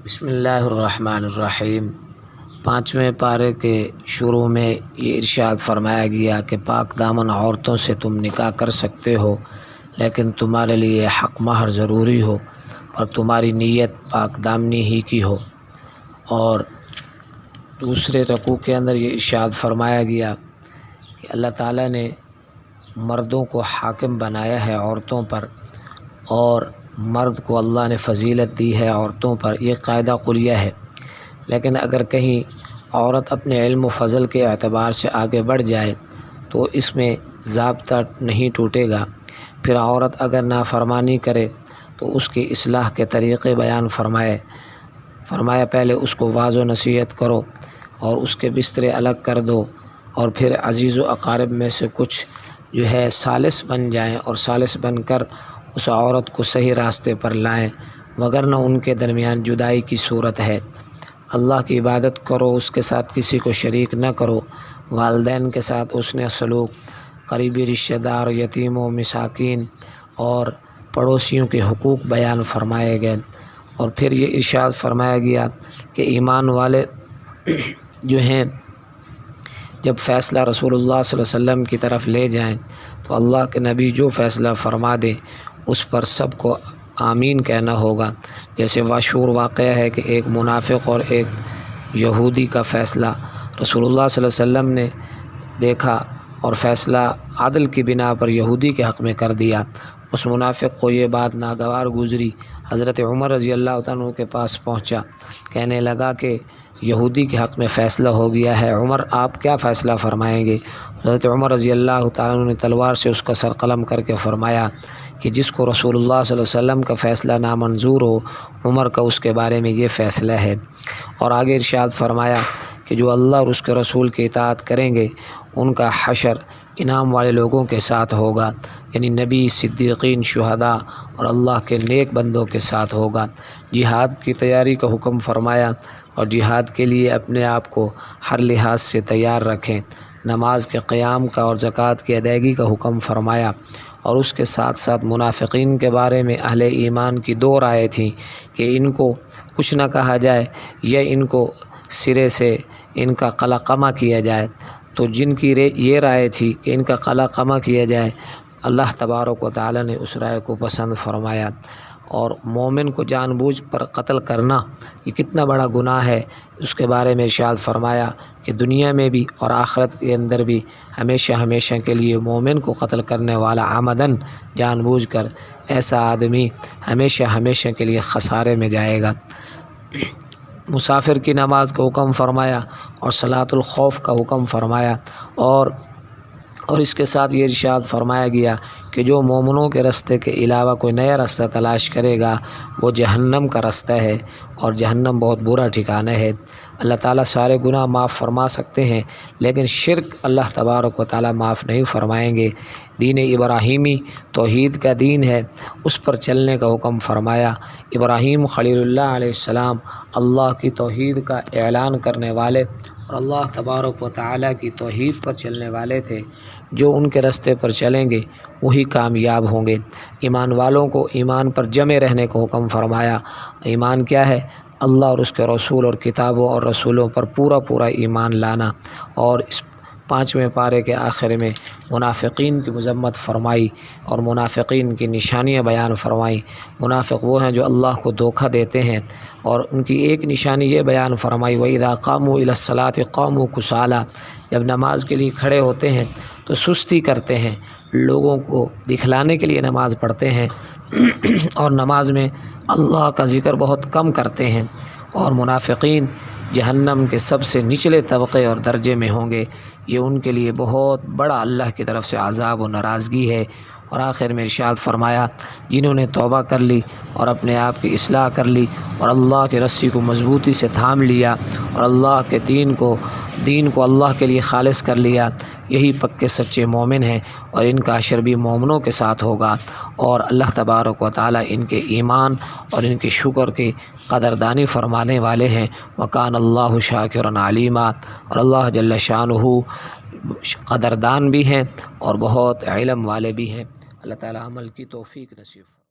بسم اللہ الرحمن الرحیم۔ 5ویں پارے کے شروع میں یہ ارشاد فرمایا گیا کہ پاک دامن عورتوں سے تم نکاح کر سکتے ہو، لیکن تمہارے لیے حق مہر ضروری ہو اور تمہاری نیت پاک دامنی ہی کی ہو۔ اور دوسرے رکوع کے اندر یہ ارشاد فرمایا گیا کہ اللہ تعالیٰ نے مردوں کو حاکم بنایا ہے عورتوں پر، اور مرد کو اللہ نے فضیلت دی ہے عورتوں پر، یہ قاعدہ قلیہ ہے۔ لیکن اگر کہیں عورت اپنے علم و فضل کے اعتبار سے آگے بڑھ جائے تو اس میں ضابطہ نہیں ٹوٹے گا۔ پھر عورت اگر نافرمانی کرے تو اس کی اصلاح کے طریقے بیان فرمایا پہلے اس کو واعظ و نصیحت کرو اور اس کے بسترے الگ کر دو، اور پھر عزیز و اقارب میں سے کچھ ثالث بن جائیں اور ثالث بن کر اس عورت کو صحیح راستے پر لائیں، وگرنہ ان کے درمیان جدائی کی صورت ہے۔ اللہ کی عبادت کرو، اس کے ساتھ کسی کو شریک نہ کرو، والدین کے ساتھ حسن سلوک، قریبی رشتہ دار، یتیموں، مساکین اور پڑوسیوں کے حقوق بیان فرمائے گئے۔ اور پھر یہ ارشاد فرمایا گیا کہ ایمان والے جو ہیں جب فیصلہ رسول اللہ صلی اللہ علیہ وسلم کی طرف لے جائیں تو اللہ کے نبی جو فیصلہ فرما دیں اس پر سب کو آمین کہنا ہوگا۔ جیسے مشہور واقعہ ہے کہ ایک منافق اور ایک یہودی کا فیصلہ رسول اللہ صلی اللہ علیہ وسلم نے دیکھا اور فیصلہ عدل کی بنا پر یہودی کے حق میں کر دیا۔ اس منافق کو یہ بات ناگوار گزری، حضرت عمر رضی اللہ عنہ کے پاس پہنچا، کہنے لگا کہ یہودی کے حق میں فیصلہ ہو گیا ہے، عمر آپ کیا فیصلہ فرمائیں گے؟ حضرت عمر رضی اللہ تعالیٰ عنہ نے تلوار سے اس کا سر قلم کر کے فرمایا کہ جس کو رسول اللہ صلی اللہ علیہ وسلم کا فیصلہ نامنظور ہو، عمر کا اس کے بارے میں یہ فیصلہ ہے۔ اور آگے ارشاد فرمایا کہ جو اللہ اور اس کے رسول کی اطاعت کریں گے ان کا حشر انعام والے لوگوں کے ساتھ ہوگا، یعنی نبی، صدیقین، شہداء اور اللہ کے نیک بندوں کے ساتھ ہوگا۔ جہاد کی تیاری کا حکم فرمایا اور جہاد کے لیے اپنے آپ کو ہر لحاظ سے تیار رکھیں۔ نماز کے قیام کا اور زکوٰۃ کی ادائیگی کا حکم فرمایا، اور اس کے ساتھ ساتھ منافقین کے بارے میں اہل ایمان کی دو رائے تھیں کہ ان کو کچھ نہ کہا جائے یا ان کو سرے سے ان کا قلقمہ کیا جائے۔ تو جن کی یہ رائے تھی کہ ان کا قلقمہ کیا جائے، اللہ تبارک و تعالیٰ نے اس رائے کو پسند فرمایا۔ اور مومن کو جان بوجھ پر قتل کرنا یہ کتنا بڑا گناہ ہے، اس کے بارے میں ارشاد فرمایا کہ دنیا میں بھی اور آخرت کے اندر بھی ہمیشہ کے لیے مومن کو قتل کرنے والا عمدن جان بوجھ کر، ایسا آدمی ہمیشہ کے لیے خسارے میں جائے گا۔ مسافر کی نماز کا حکم فرمایا اور صلاۃ الخوف کا حکم فرمایا، اور اس کے ساتھ یہ ارشاد فرمایا گیا کہ جو مومنوں کے رستے کے علاوہ کوئی نیا راستہ تلاش کرے گا وہ جہنم کا راستہ ہے، اور جہنم بہت برا ٹھکانہ ہے۔ اللہ تعالیٰ سارے گناہ معاف فرما سکتے ہیں، لیکن شرک اللہ تبارک و تعالیٰ معاف نہیں فرمائیں گے۔ دین ابراہیمی توحید کا دین ہے، اس پر چلنے کا حکم فرمایا۔ ابراہیم خلیل اللہ علیہ السلام اللہ کی توحید کا اعلان کرنے والے اور اللہ تبارک و تعالیٰ کی توحید پر چلنے والے تھے۔ جو ان کے راستے پر چلیں گے وہی کامیاب ہوں گے۔ ایمان والوں کو ایمان پر جمے رہنے کو حکم فرمایا۔ ایمان کیا ہے؟ اللہ اور اس کے رسول اور کتابوں اور رسولوں پر پورا ایمان لانا۔ اور اس 5ویں پارے کے آخر میں منافقین کی مذمت فرمائی اور منافقین کی نشانیاں بیان فرمائیں۔ منافق وہ ہیں جو اللہ کو دھوکہ دیتے ہیں، اور ان کی ایک نشانی یہ بیان فرمائی وَإِذَا قَامُوا إِلَى الصَّلَاةِ قَامُوا كُسَالَىٰ، جب نماز کے لیے کھڑے ہوتے ہیں تو سستی کرتے ہیں، لوگوں کو دکھلانے کے لیے نماز پڑھتے ہیں اور نماز میں اللہ کا ذکر بہت کم کرتے ہیں۔ اور منافقین جہنم کے سب سے نچلے طبقے اور درجے میں ہوں گے، یہ ان کے لیے بہت بڑا اللہ کی طرف سے عذاب و ناراضگی ہے۔ اور آخر میں ارشاد فرمایا جنہوں نے توبہ کر لی اور اپنے آپ کی اصلاح کر لی اور اللہ کی رسی کو مضبوطی سے تھام لیا اور اللہ کے دین کو اللہ کے لیے خالص کر لیا، یہی پکے سچے مومن ہیں، اور ان کا حشر بھی مومنوں کے ساتھ ہوگا۔ اور اللہ تبارک و تعالیٰ ان کے ایمان اور ان کے شکر کی قدردانی فرمانے والے ہیں۔ وَكَانَ اللَّهُ شَاكِرًا عَلِيمًا، اور اللہ جل شانہ قدردان بھی ہیں اور بہت علم والے بھی ہیں۔ اللہ تعالیٰ عمل کی توفیق نصیب